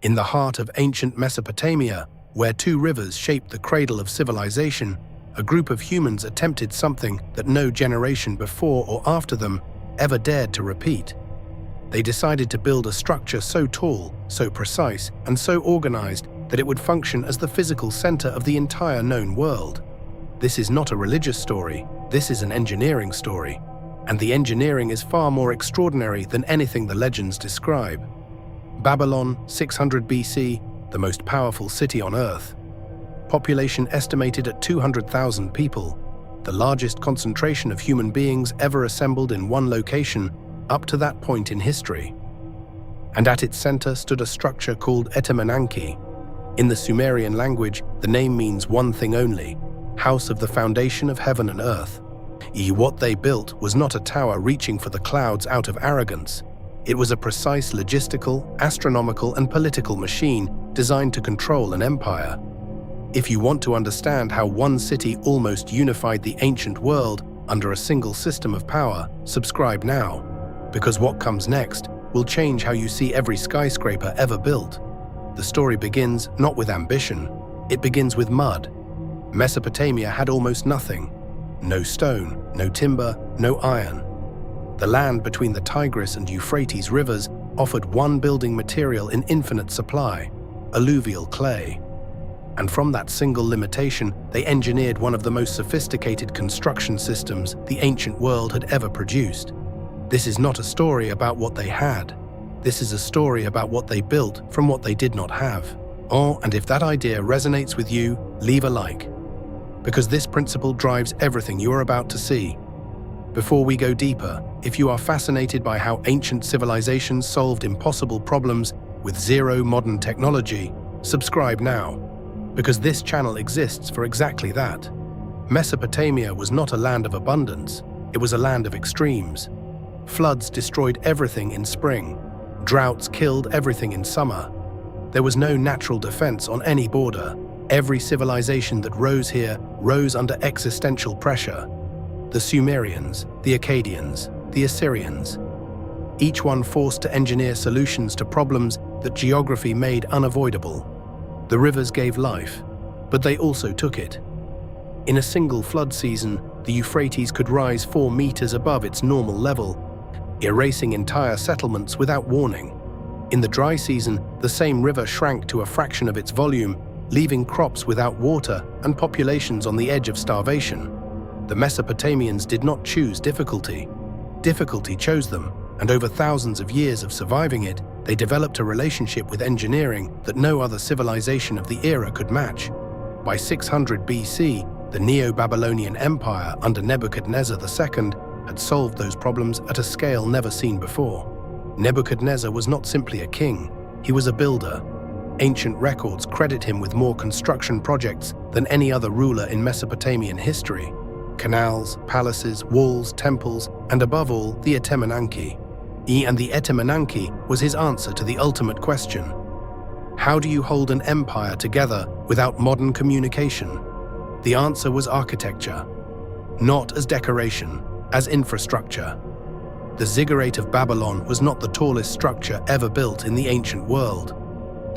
In the heart of ancient Mesopotamia, where two rivers shaped the cradle of civilization, a group of humans attempted something that no generation before or after them ever dared to repeat. They decided to build a structure so tall, so precise, and so organized that it would function as the physical center of the entire known world. This is not a religious story, this is an engineering story. And the engineering is far more extraordinary than anything the legends describe. Babylon, 600 BC, the most powerful city on Earth. Population estimated at 200,000 people, the largest concentration of human beings ever assembled in one location up to that point in history. And at its center stood a structure called Etemenanki. In the Sumerian language, the name means one thing only: house of the foundation of heaven and earth. What they built was not a tower reaching for the clouds out of arrogance. It was a precise logistical, astronomical, and political machine designed to control an empire. If you want to understand how one city almost unified the ancient world under a single system of power, subscribe now, because what comes next will change how you see every skyscraper ever built. The story begins not with ambition, it begins with mud. Mesopotamia had almost nothing. No stone, no timber, no iron. The land between the Tigris and Euphrates rivers offered one building material in infinite supply: alluvial clay. And from that single limitation, they engineered one of the most sophisticated construction systems the ancient world had ever produced. This is not a story about what they had. This is a story about what they built from what they did not have. Oh, and if that idea resonates with you, leave a like, because this principle drives everything you are about to see. Before we go deeper, if you are fascinated by how ancient civilizations solved impossible problems with zero modern technology, subscribe now, because this channel exists for exactly that. Mesopotamia was not a land of abundance, it was a land of extremes. Floods destroyed everything in spring. Droughts killed everything in summer. There was no natural defense on any border. Every civilization that rose here rose under existential pressure. The Sumerians, the Akkadians, the Assyrians. Each one forced to engineer solutions to problems that geography made unavoidable. The rivers gave life, but they also took it. In a single flood season, the Euphrates could rise 4 meters above its normal level, erasing entire settlements without warning. In the dry season, the same river shrank to a fraction of its volume, leaving crops without water and populations on the edge of starvation. The Mesopotamians did not choose difficulty. Difficulty chose them, and over thousands of years of surviving it, they developed a relationship with engineering that no other civilization of the era could match. By 600 BC, the Neo-Babylonian Empire under Nebuchadnezzar II had solved those problems at a scale never seen before. Nebuchadnezzar was not simply a king, he was a builder. Ancient records credit him with more construction projects than any other ruler in Mesopotamian history. Canals, palaces, walls, temples, and above all, the Etemenanki. And the Etemenanki was his answer to the ultimate question. How do you hold an empire together without modern communication? The answer was architecture. Not as decoration, as infrastructure. The Ziggurat of Babylon was not the tallest structure ever built in the ancient world.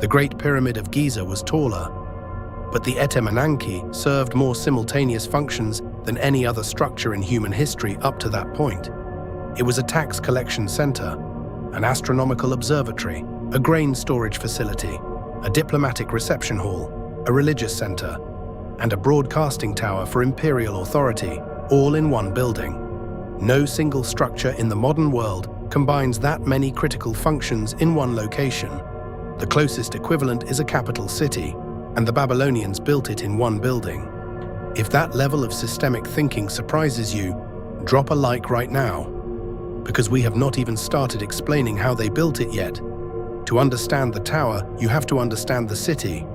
The Great Pyramid of Giza was taller, but the Etemenanki served more simultaneous functions than any other structure in human history up to that point. It was a tax collection center, an astronomical observatory, a grain storage facility, a diplomatic reception hall, a religious center, and a broadcasting tower for imperial authority, all in one building. No single structure in the modern world combines that many critical functions in one location. The closest equivalent is a capital city, and the Babylonians built it in one building. If that level of systemic thinking surprises you, drop a like right now, because we have not even started explaining how they built it yet. To understand the tower, you have to understand the city.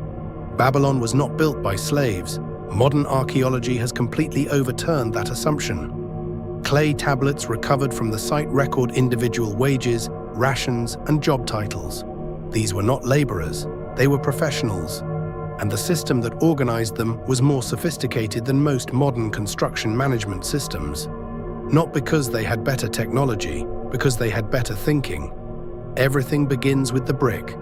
Babylon was not built by slaves. Modern archaeology has completely overturned that assumption. Clay tablets recovered from the site record individual wages, rations, and job titles. These were not laborers, they were professionals. And the system that organized them was more sophisticated than most modern construction management systems. Not because they had better technology, because they had better thinking. Everything begins with the brick.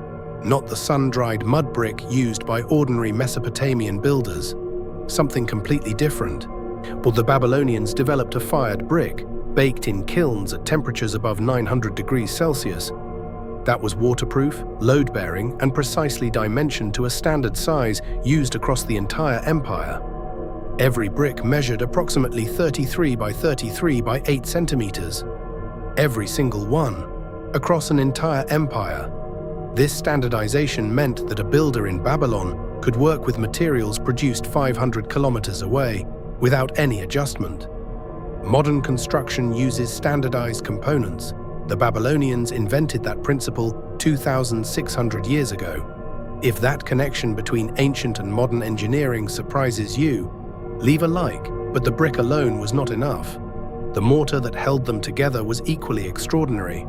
not the sun-dried mud brick used by ordinary Mesopotamian builders. Something completely different. Well, the Babylonians developed a fired brick, baked in kilns at temperatures above 900 degrees Celsius. That was waterproof, load-bearing, and precisely dimensioned to a standard size used across the entire empire. Every brick measured approximately 33 by 33 by 8 centimeters. Every single one, across an entire empire. This standardization meant that a builder in Babylon could work with materials produced 500 kilometers away without any adjustment. Modern construction uses standardized components. The Babylonians invented that principle 2,600 years ago. If that connection between ancient and modern engineering surprises you, leave a like, but the brick alone was not enough. The mortar that held them together was equally extraordinary.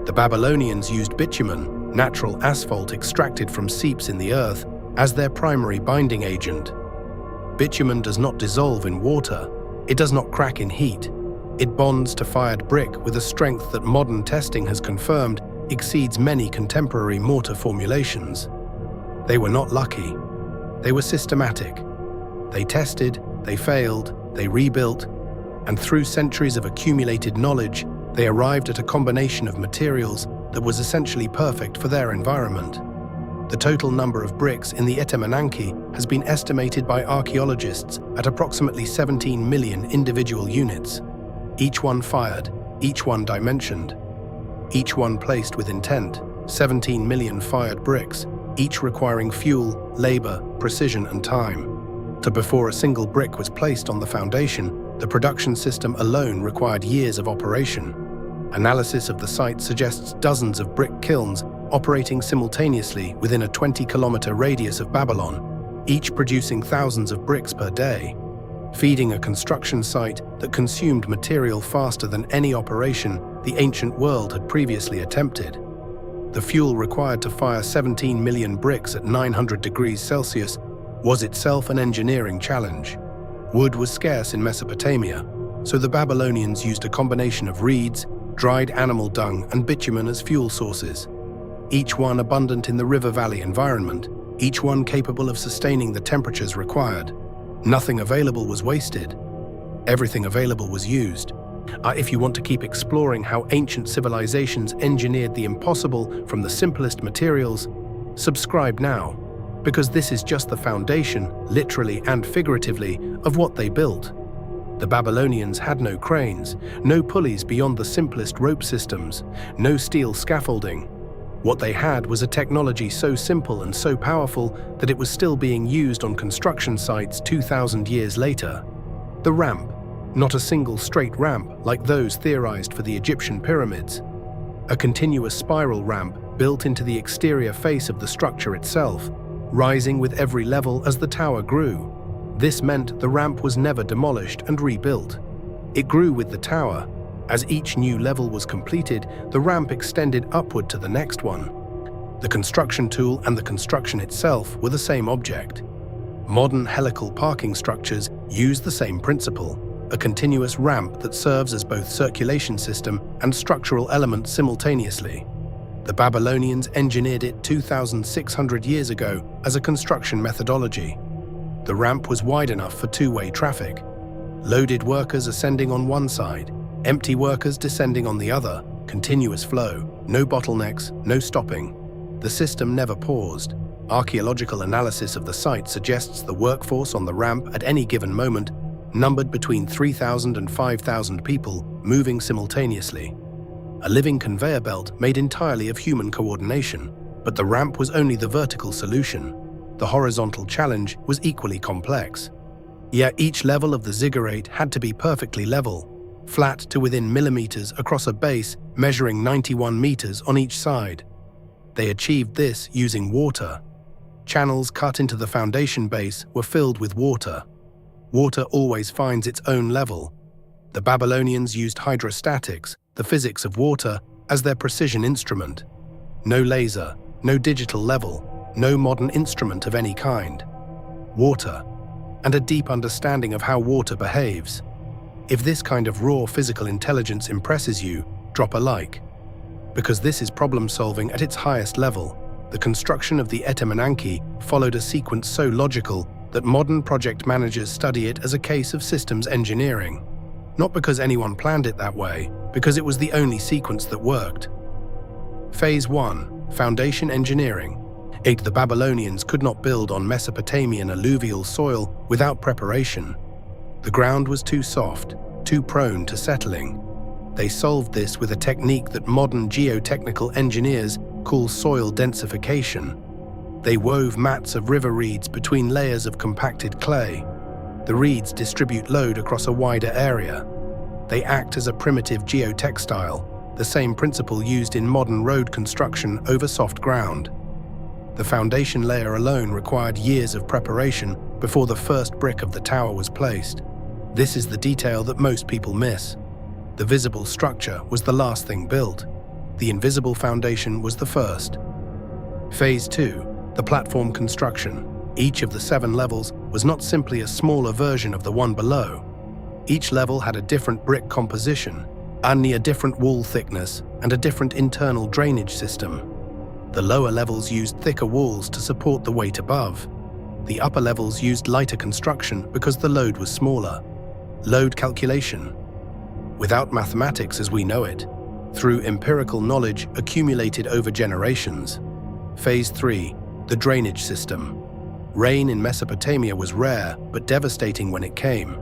The Babylonians used bitumen, natural asphalt extracted from seeps in the earth, as their primary binding agent. Bitumen does not dissolve in water. It does not crack in heat. It bonds to fired brick with a strength that modern testing has confirmed exceeds many contemporary mortar formulations. They were not lucky. They were systematic. They tested, they failed, they rebuilt, and through centuries of accumulated knowledge, they arrived at a combination of materials that was essentially perfect for their environment. The total number of bricks in the Etemenanki has been estimated by archaeologists at approximately 17 million individual units. Each one fired, each one dimensioned, each one placed with intent. 17 million fired bricks, each requiring fuel, labor, precision, and time. Before a single brick was placed on the foundation, the production system alone required years of operation. Analysis of the site suggests dozens of brick kilns operating simultaneously within a 20-kilometer radius of Babylon, each producing thousands of bricks per day, feeding a construction site that consumed material faster than any operation the ancient world had previously attempted. The fuel required to fire 17 million bricks at 900 degrees Celsius was itself an engineering challenge. Wood was scarce in Mesopotamia, so the Babylonians used a combination of reeds, dried animal dung, and bitumen as fuel sources. Each one abundant in the river valley environment, each one capable of sustaining the temperatures required. Nothing available was wasted. Everything available was used. If you want to keep exploring how ancient civilizations engineered the impossible from the simplest materials, subscribe now, because this is just the foundation, literally and figuratively, of what they built. The Babylonians had no cranes, no pulleys beyond the simplest rope systems, no steel scaffolding. What they had was a technology so simple and so powerful that it was still being used on construction sites 2,000 years later. The ramp, not a single straight ramp like those theorized for the Egyptian pyramids. A continuous spiral ramp built into the exterior face of the structure itself, rising with every level as the tower grew. This meant the ramp was never demolished and rebuilt. It grew with the tower. As each new level was completed, the ramp extended upward to the next one. The construction tool and the construction itself were the same object. Modern helical parking structures use the same principle, a continuous ramp that serves as both circulation system and structural element simultaneously. The Babylonians engineered it 2,600 years ago as a construction methodology. The ramp was wide enough for two-way traffic. Loaded workers ascending on one side, empty workers descending on the other, continuous flow, no bottlenecks, no stopping. The system never paused. Archaeological analysis of the site suggests the workforce on the ramp at any given moment numbered between 3,000 and 5,000 people moving simultaneously. A living conveyor belt made entirely of human coordination, but the ramp was only the vertical solution. The horizontal challenge was equally complex. Yet each level of the ziggurat had to be perfectly level, flat to within millimeters across a base measuring 91 meters on each side. They achieved this using water. Channels cut into the foundation base were filled with water. Water always finds its own level. The Babylonians used hydrostatics, the physics of water, as their precision instrument. No laser, no digital level, no modern instrument of any kind. Water, and a deep understanding of how water behaves. If this kind of raw physical intelligence impresses you, drop a like, because this is problem solving at its highest level. The construction of the Etemenanki followed a sequence so logical that modern project managers study it as a case of systems engineering. Not because anyone planned it that way, because it was the only sequence that worked. Phase 1. Foundation Engineering. The Babylonians could not build on Mesopotamian alluvial soil without preparation. The ground was too soft, too prone to settling. They solved this with a technique that modern geotechnical engineers call soil densification. They wove mats of river reeds between layers of compacted clay. The reeds distribute load across a wider area. They act as a primitive geotextile, the same principle used in modern road construction over soft ground. The foundation layer alone required years of preparation before the first brick of the tower was placed. This is the detail that most people miss. The visible structure was the last thing built. The invisible foundation was the first. Phase 2. The platform construction. Each of the 7 levels was not simply a smaller version of the one below. Each level had a different brick composition, a different wall thickness, and a different internal drainage system. The lower levels used thicker walls to support the weight above. The upper levels used lighter construction because the load was smaller. Load calculation. Without mathematics as we know it, through empirical knowledge accumulated over generations. Phase 3. The drainage system. Rain in Mesopotamia was rare but devastating when it came.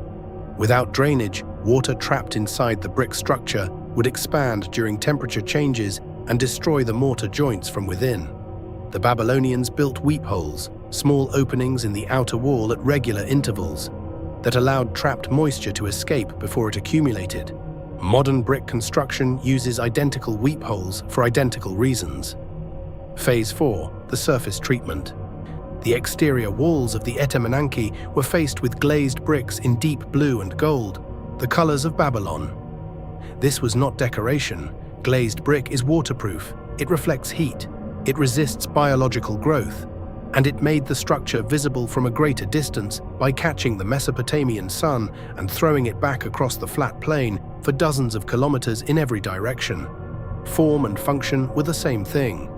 Without drainage, water trapped inside the brick structure would expand during temperature changes and destroy the mortar joints from within. The Babylonians built weep holes, small openings in the outer wall at regular intervals, that allowed trapped moisture to escape before it accumulated. Modern brick construction uses identical weep holes for identical reasons. Phase 4. The surface treatment. The exterior walls of the Etemenanki were faced with glazed bricks in deep blue and gold, the colors of Babylon. This was not decoration. Glazed brick is waterproof, it reflects heat, it resists biological growth, and it made the structure visible from a greater distance by catching the Mesopotamian sun and throwing it back across the flat plain for dozens of kilometers in every direction. Form and function were the same thing.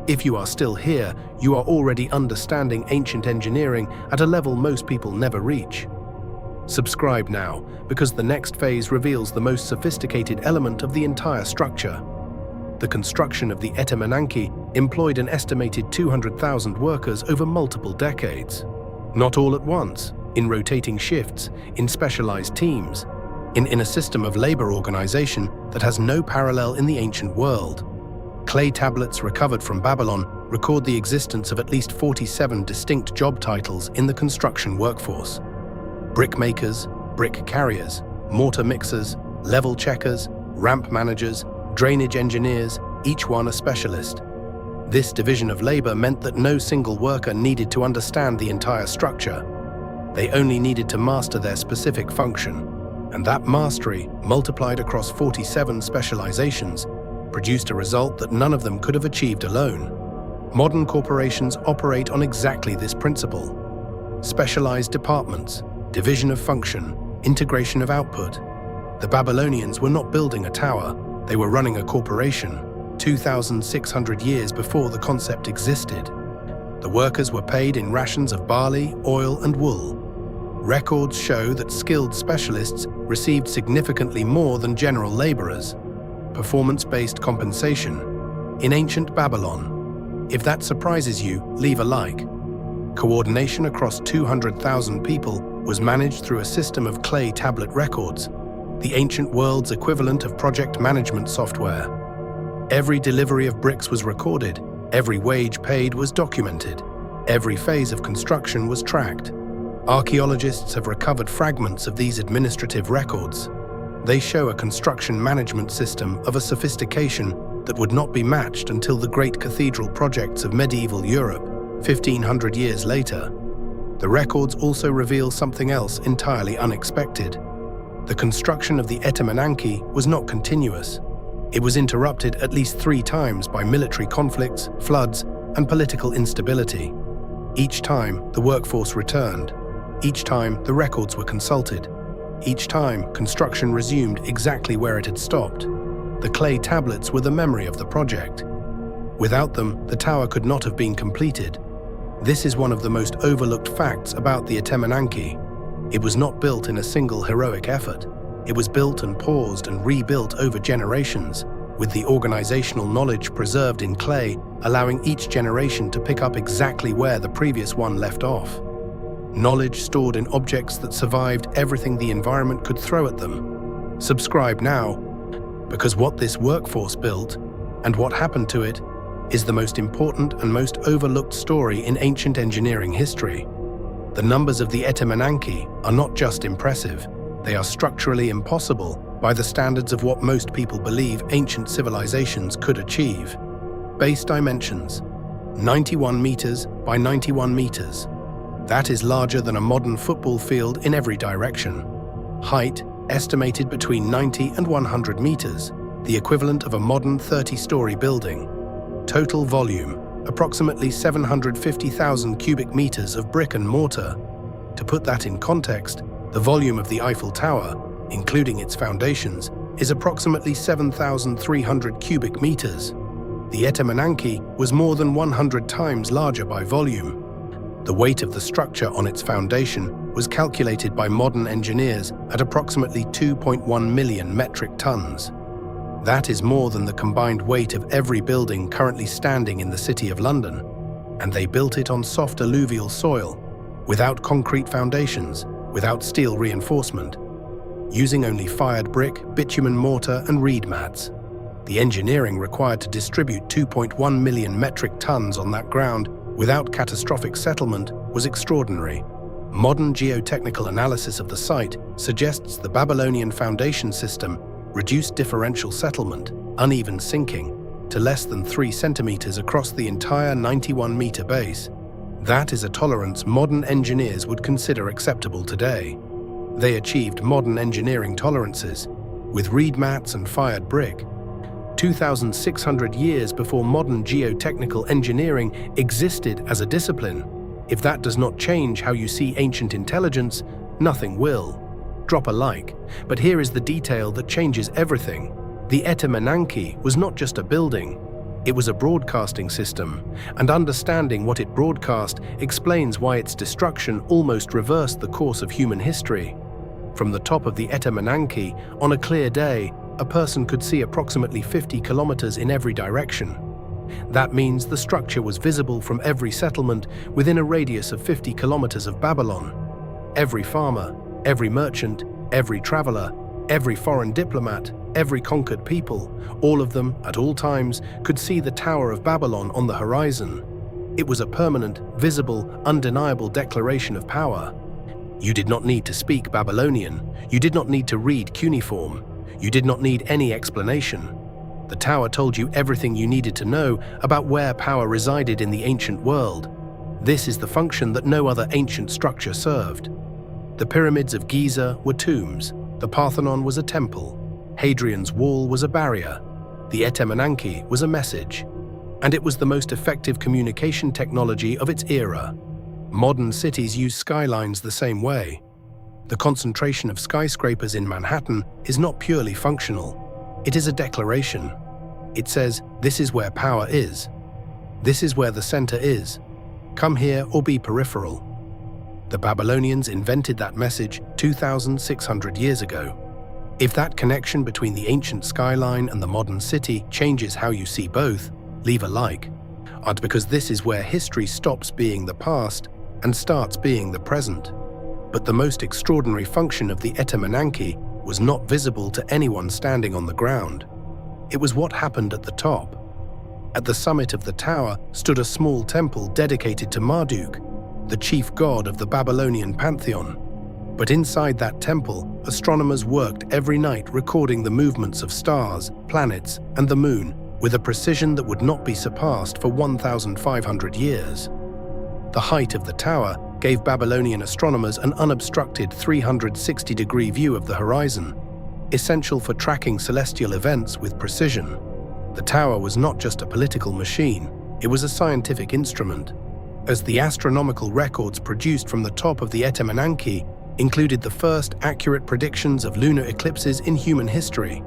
If you are still here, you are already understanding ancient engineering at a level most people never reach. Subscribe now, because the next phase reveals the most sophisticated element of the entire structure. The construction of the Etemenanki employed an estimated 200,000 workers over multiple decades. Not all at once, in rotating shifts, in specialized teams, in a system of labor organization that has no parallel in the ancient world. Clay tablets recovered from Babylon record the existence of at least 47 distinct job titles in the construction workforce. Brick makers, brick carriers, mortar mixers, level checkers, ramp managers, drainage engineers, each one a specialist. This division of labor meant that no single worker needed to understand the entire structure. They only needed to master their specific function, and that mastery, multiplied across 47 specializations, produced a result that none of them could have achieved alone. Modern corporations operate on exactly this principle. Specialized departments, division of function, integration of output. The Babylonians were not building a tower, they were running a corporation, 2,600 years before the concept existed. The workers were paid in rations of barley, oil, and wool. Records show that skilled specialists received significantly more than general laborers. Performance-based compensation. In ancient Babylon. If that surprises you, leave a like. Coordination across 200,000 people was managed through a system of clay tablet records, the ancient world's equivalent of project management software. Every delivery of bricks was recorded, every wage paid was documented, every phase of construction was tracked. Archaeologists have recovered fragments of these administrative records. They show a construction management system of a sophistication that would not be matched until the great cathedral projects of medieval Europe, 1,500 years later. The records also reveal something else entirely unexpected. The construction of the Etemenanki was not continuous. It was interrupted at least 3 times by military conflicts, floods, and political instability. Each time, the workforce returned. Each time, the records were consulted. Each time, construction resumed exactly where it had stopped. The clay tablets were the memory of the project. Without them, the tower could not have been completed. This is one of the most overlooked facts about the Etemenanki. It was not built in a single heroic effort. It was built and paused and rebuilt over generations, with the organizational knowledge preserved in clay, allowing each generation to pick up exactly where the previous one left off. Knowledge stored in objects that survived everything the environment could throw at them. Subscribe now, because what this workforce built, and what happened to it, is the most important and most overlooked story in ancient engineering history. The numbers of the Etemenanki are not just impressive, they are structurally impossible by the standards of what most people believe ancient civilizations could achieve. Base dimensions: 91 meters by 91 meters. That is larger than a modern football field in every direction. Height estimated between 90 and 100 meters, the equivalent of a modern 30-story building. Total volume, approximately 750,000 cubic meters of brick and mortar. To put that in context, the volume of the Eiffel Tower, including its foundations, is approximately 7,300 cubic meters. The Etemenanki was more than 100 times larger by volume. The weight of the structure on its foundation was calculated by modern engineers at approximately 2.1 million metric tons. That is more than the combined weight of every building currently standing in the City of London. And they built it on soft alluvial soil, without concrete foundations, without steel reinforcement, using only fired brick, bitumen mortar and reed mats. The engineering required to distribute 2.1 million metric tons on that ground without catastrophic settlement was extraordinary. Modern geotechnical analysis of the site suggests the Babylonian foundation system reduced differential settlement, uneven sinking, to less than 3 centimeters across the entire 91-meter base. That is a tolerance modern engineers would consider acceptable today. They achieved modern engineering tolerances with reed mats and fired brick 2,600 years before modern geotechnical engineering existed as a discipline. If that does not change how you see ancient intelligence, nothing will. Drop a like, but here is the detail that changes everything. The Etemenanki was not just a building, it was a broadcasting system, and understanding what it broadcast explains why its destruction almost reversed the course of human history. From the top of the Etemenanki, on a clear day, a person could see approximately 50 kilometers in every direction. That means the structure was visible from every settlement within a radius of 50 kilometers of Babylon. Every farmer, every merchant, every traveler, every foreign diplomat, every conquered people, all of them, at all times, could see the Tower of Babylon on the horizon. It was a permanent, visible, undeniable declaration of power. You did not need to speak Babylonian. You did not need to read cuneiform. You did not need any explanation. The tower told you everything you needed to know about where power resided in the ancient world. This is the function that no other ancient structure served. The pyramids of Giza were tombs. The Parthenon was a temple. Hadrian's Wall was a barrier. The Etemenanki was a message. And it was the most effective communication technology of its era. Modern cities use skylines the same way. The concentration of skyscrapers in Manhattan is not purely functional. It is a declaration. It says, this is where power is. This is where the center is. Come here or be peripheral. The Babylonians invented that message 2,600 years ago. If that connection between the ancient skyline and the modern city changes how you see both, leave a like. And because this is where history stops being the past and starts being the present. But the most extraordinary function of the Etemenanki was not visible to anyone standing on the ground. It was what happened at the top. At the summit of the tower stood a small temple dedicated to Marduk, the chief god of the Babylonian pantheon. But inside that temple, astronomers worked every night recording the movements of stars, planets, and the moon with a precision that would not be surpassed for 1,500 years. The height of the tower gave Babylonian astronomers an unobstructed 360-degree view of the horizon, essential for tracking celestial events with precision. The tower was not just a political machine, it was a scientific instrument, as the astronomical records produced from the top of the Etemenanki included the first accurate predictions of lunar eclipses in human history,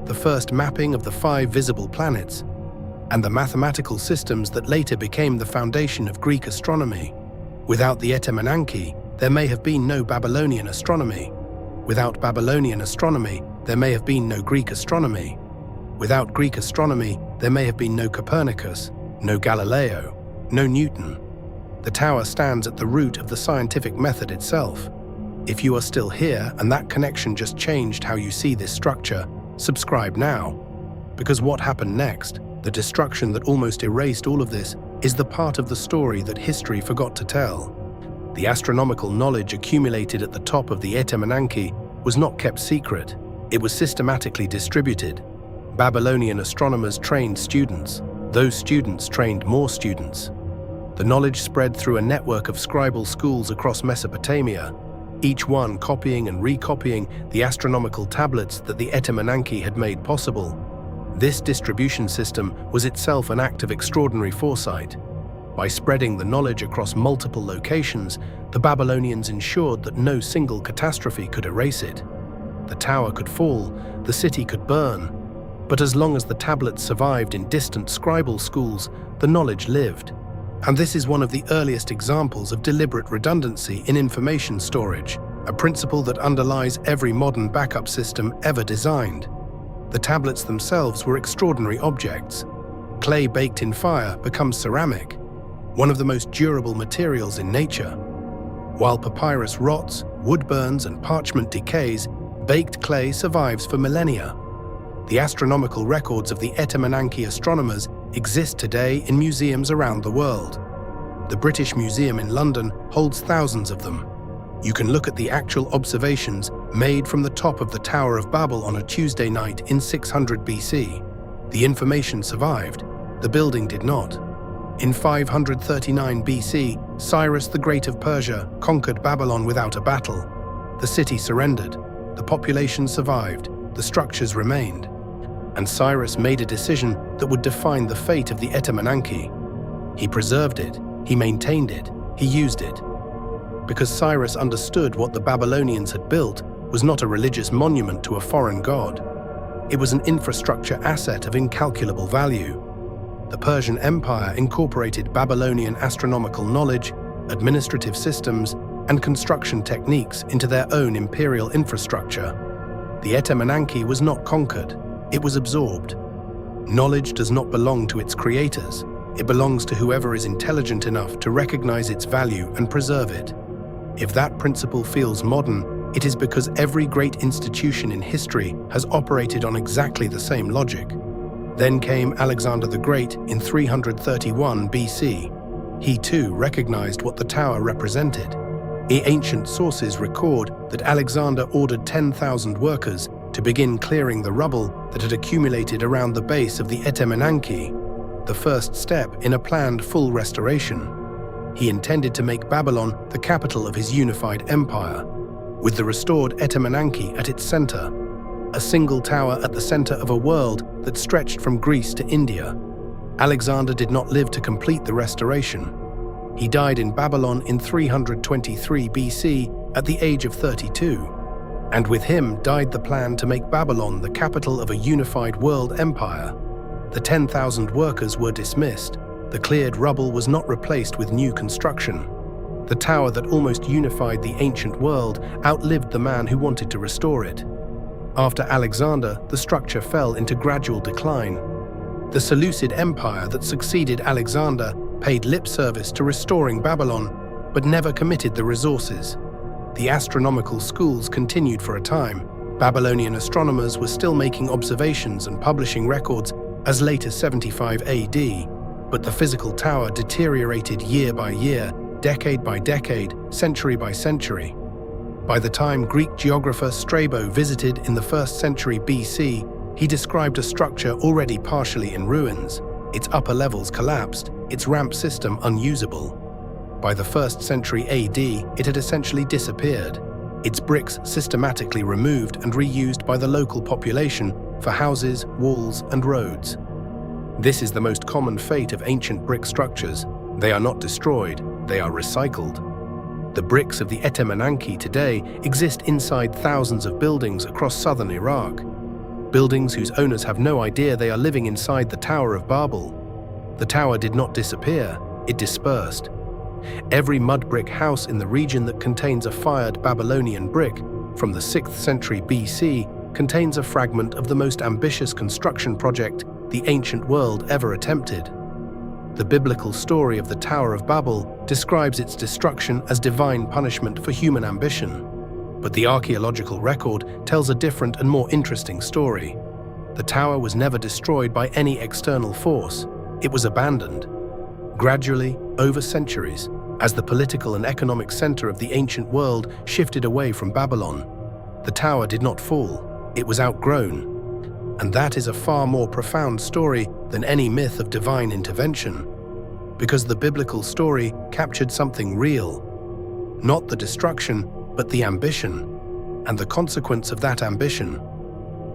the first mapping of the 5 visible planets, and the mathematical systems that later became the foundation of Greek astronomy. Without the Etemenanki, there may have been no Babylonian astronomy. Without Babylonian astronomy, there may have been no Greek astronomy. Without Greek astronomy, there may have been no Copernicus, no Galileo, no Newton. The tower stands at the root of the scientific method itself. If you are still here and that connection just changed how you see this structure, subscribe now. Because what happened next, the destruction that almost erased all of this, is the part of the story that history forgot to tell. The astronomical knowledge accumulated at the top of the Etemenanki was not kept secret. It was systematically distributed. Babylonian astronomers trained students. Those students trained more students. The knowledge spread through a network of scribal schools across Mesopotamia, each one copying and recopying the astronomical tablets that the Etemenanki had made possible. This distribution system was itself an act of extraordinary foresight. By spreading the knowledge across multiple locations, the Babylonians ensured that no single catastrophe could erase it. The tower could fall, the city could burn, but as long as the tablets survived in distant scribal schools, the knowledge lived. And this is one of the earliest examples of deliberate redundancy in information storage, a principle that underlies every modern backup system ever designed. The tablets themselves were extraordinary objects. Clay baked in fire becomes ceramic, one of the most durable materials in nature. While papyrus rots, wood burns, and parchment decays, baked clay survives for millennia. The astronomical records of the Etemenanki astronomers exist today in museums around the world. The British Museum in London holds thousands of them. You can look at the actual observations made from the top of the Tower of Babel on a Tuesday night in 600 BC. The information survived, the building did not. In 539 BC, Cyrus the Great of Persia conquered Babylon without a battle. The city surrendered, the population survived, the structures remained. And Cyrus made a decision that would define the fate of the Etemenanki. He preserved it, he maintained it, he used it. Because Cyrus understood what the Babylonians had built was not a religious monument to a foreign god. It was an infrastructure asset of incalculable value. The Persian Empire incorporated Babylonian astronomical knowledge, administrative systems, and construction techniques into their own imperial infrastructure. The Etemenanki was not conquered, it was absorbed. Knowledge does not belong to its creators, it belongs to whoever is intelligent enough to recognize its value and preserve it. If that principle feels modern, it is because every great institution in history has operated on exactly the same logic. Then came Alexander the Great in 331 BC. He too recognized what the tower represented. Ancient sources record that Alexander ordered 10,000 workers to begin clearing the rubble that had accumulated around the base of the Etemenanki, the first step in a planned full restoration. He intended to make Babylon the capital of his unified empire, with the restored Etemenanki at its center, a single tower at the center of a world that stretched from Greece to India. Alexander did not live to complete the restoration. He died in Babylon in 323 BC at the age of 32, and with him died the plan to make Babylon the capital of a unified world empire. The 10,000 workers were dismissed. The cleared rubble was not replaced with new construction. The tower that almost unified the ancient world outlived the man who wanted to restore it. After Alexander, the structure fell into gradual decline. The Seleucid Empire that succeeded Alexander paid lip service to restoring Babylon, but never committed the resources. The astronomical schools continued for a time. Babylonian astronomers were still making observations and publishing records as late as 75 AD, but the physical tower deteriorated year by year, decade by decade, century by century. By the time Greek geographer Strabo visited in the 1st century BC, he described a structure already partially in ruins. Its upper levels collapsed, its ramp system unusable. By the 1st century AD, it had essentially disappeared, its bricks systematically removed and reused by the local population for houses, walls, and roads. This is the most common fate of ancient brick structures. They are not destroyed, they are recycled. The bricks of the Etemenanki today exist inside thousands of buildings across southern Iraq. Buildings whose owners have no idea they are living inside the Tower of Babel. The tower did not disappear, it dispersed. Every mud brick house in the region that contains a fired Babylonian brick from the 6th century BC contains a fragment of the most ambitious construction project the ancient world ever attempted. The biblical story of the Tower of Babel describes its destruction as divine punishment for human ambition. But the archaeological record tells a different and more interesting story. The tower was never destroyed by any external force. It was abandoned. Gradually, over centuries, as the political and economic center of the ancient world shifted away from Babylon, the tower did not fall. It was outgrown. And that is a far more profound story than any myth of divine intervention, because the biblical story captured something real. Not the destruction, but the ambition, and the consequence of that ambition.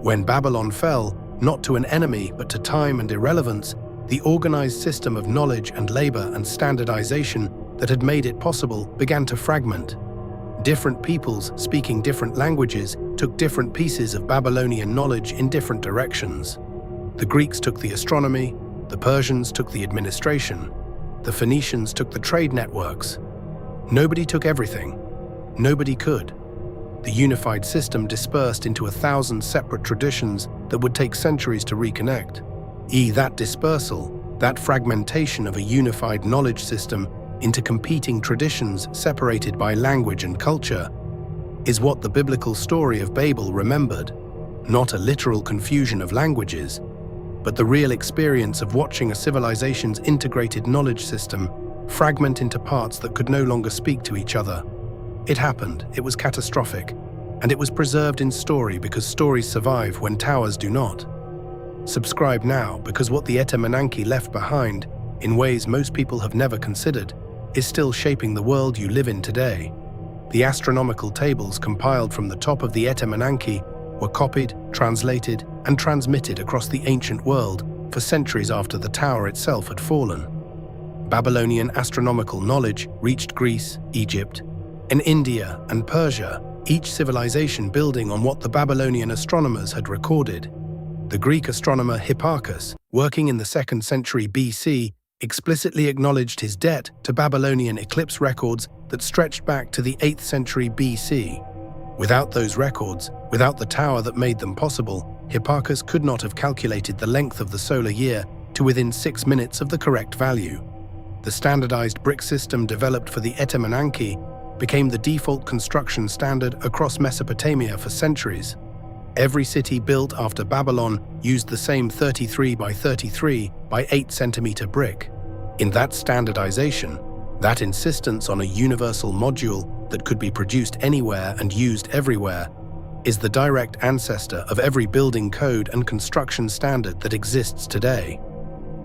When Babylon fell, not to an enemy but to time and irrelevance, the organized system of knowledge and labor and standardization that had made it possible began to fragment. Different peoples speaking different languages took different pieces of Babylonian knowledge in different directions. The Greeks took the astronomy, the Persians took the administration, the Phoenicians took the trade networks. Nobody took everything. Nobody could. The unified system dispersed into 1,000 separate traditions that would take centuries to reconnect. That dispersal, that fragmentation of a unified knowledge system into competing traditions separated by language and culture, is what the biblical story of Babel remembered. Not a literal confusion of languages, but the real experience of watching a civilization's integrated knowledge system fragment into parts that could no longer speak to each other. It happened, it was catastrophic, and it was preserved in story because stories survive when towers do not. Subscribe now, because what the Etemenanki left behind, in ways most people have never considered, is still shaping the world you live in today. The astronomical tables compiled from the top of the Etemenanki were copied, translated, and transmitted across the ancient world for centuries after the tower itself had fallen. Babylonian astronomical knowledge reached Greece, Egypt, and India and Persia, each civilization building on what the Babylonian astronomers had recorded. The Greek astronomer Hipparchus, working in the 2nd century BC, explicitly acknowledged his debt to Babylonian eclipse records that stretched back to the 8th century BC. Without those records, without the tower that made them possible, Hipparchus could not have calculated the length of the solar year to within 6 minutes of the correct value. The standardized brick system developed for the Etemenanki became the default construction standard across Mesopotamia for centuries. Every city built after Babylon used the same 33 by 33 by 8 centimeter brick. In that standardization, that insistence on a universal module that could be produced anywhere and used everywhere, is the direct ancestor of every building code and construction standard that exists today.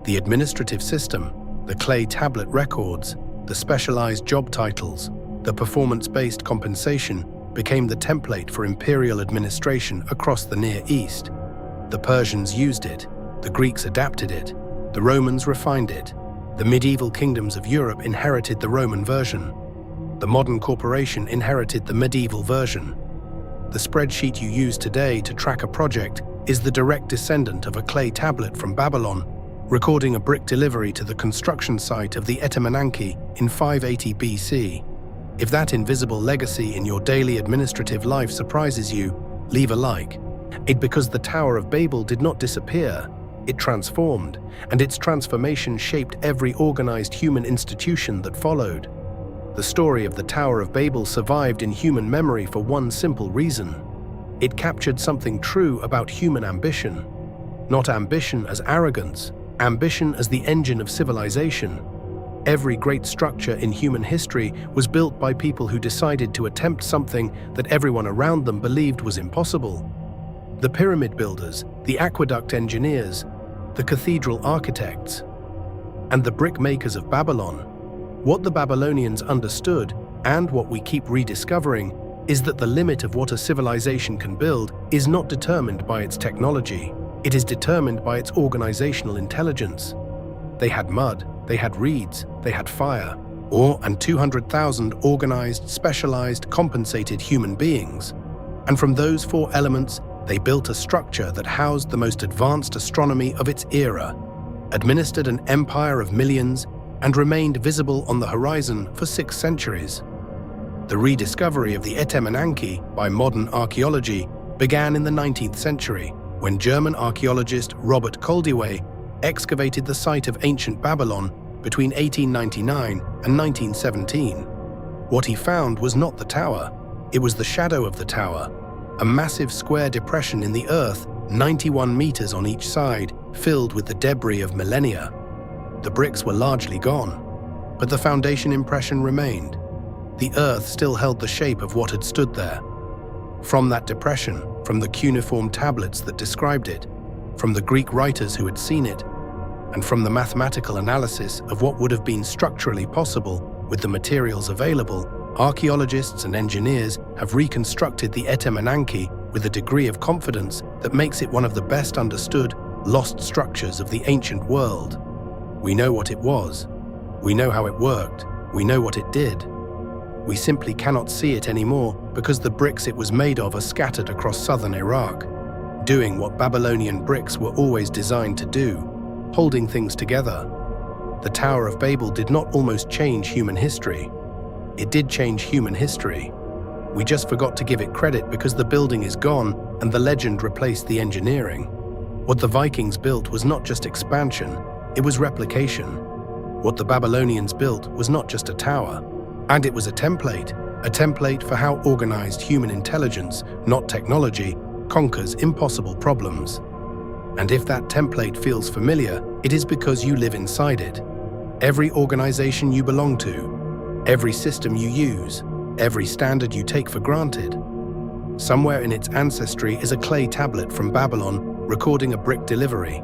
The administrative system, the clay tablet records, the specialized job titles, the performance-based compensation became the template for imperial administration across the Near East. The Persians used it, the Greeks adapted it, the Romans refined it, the medieval kingdoms of Europe inherited the Roman version, the modern corporation inherited the medieval version. The spreadsheet you use today to track a project is the direct descendant of a clay tablet from Babylon, recording a brick delivery to the construction site of the Etemenanki in 580 BC. If that invisible legacy in your daily administrative life surprises you, leave a like. It's because the Tower of Babel did not disappear. It transformed, and its transformation shaped every organized human institution that followed. The story of the Tower of Babel survived in human memory for one simple reason. It captured something true about human ambition. Not ambition as arrogance, ambition as the engine of civilization. Every great structure in human history was built by people who decided to attempt something that everyone around them believed was impossible. The pyramid builders, the aqueduct engineers, the cathedral architects, and the brick makers of Babylon. What the Babylonians understood, and what we keep rediscovering, is that the limit of what a civilization can build is not determined by its technology. It is determined by its organizational intelligence. They had mud, they had reeds, they had fire, and 200,000 organized, specialized, compensated human beings. And from those 4 elements, they built a structure that housed the most advanced astronomy of its era, administered an empire of millions, and remained visible on the horizon for 6 centuries. The rediscovery of the Etemenanki by modern archaeology began in the 19th century, when German archaeologist Robert Koldewey excavated the site of ancient Babylon between 1899 and 1917. What he found was not the tower, it was the shadow of the tower, a massive square depression in the earth 91 meters on each side, filled with the debris of millennia. The bricks were largely gone, but the foundation impression remained. The earth still held the shape of what had stood there. From that depression, from the cuneiform tablets that described it, from the Greek writers who had seen it, and from the mathematical analysis of what would have been structurally possible with the materials available, archaeologists and engineers have reconstructed the Etemenanki with a degree of confidence that makes it one of the best understood, lost structures of the ancient world. We know what it was. We know how it worked. We know what it did. We simply cannot see it anymore because the bricks it was made of are scattered across southern Iraq, doing what Babylonian bricks were always designed to do, holding things together. The Tower of Babel did not almost change human history. It did change human history. We just forgot to give it credit because the building is gone and the legend replaced the engineering. What the Vikings built was not just expansion, it was replication. What the Babylonians built was not just a tower, and it was a template for how organized human intelligence, not technology, conquers impossible problems. And if that template feels familiar, it is because you live inside it. Every organization you belong to, every system you use, every standard you take for granted. Somewhere in its ancestry is a clay tablet from Babylon recording a brick delivery.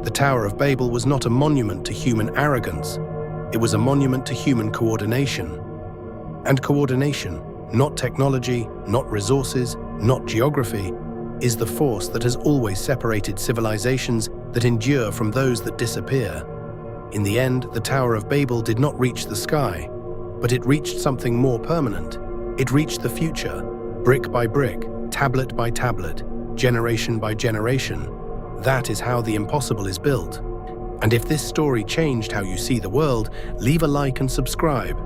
The Tower of Babel was not a monument to human arrogance, it was a monument to human coordination. And coordination, not technology, not resources, not geography, is the force that has always separated civilizations that endure from those that disappear. In the end, the Tower of Babel did not reach the sky, but it reached something more permanent. It reached the future, brick by brick, tablet by tablet, generation by generation. That is how the impossible is built. And if this story changed how you see the world, leave a like and subscribe,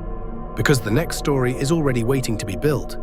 because the next story is already waiting to be built.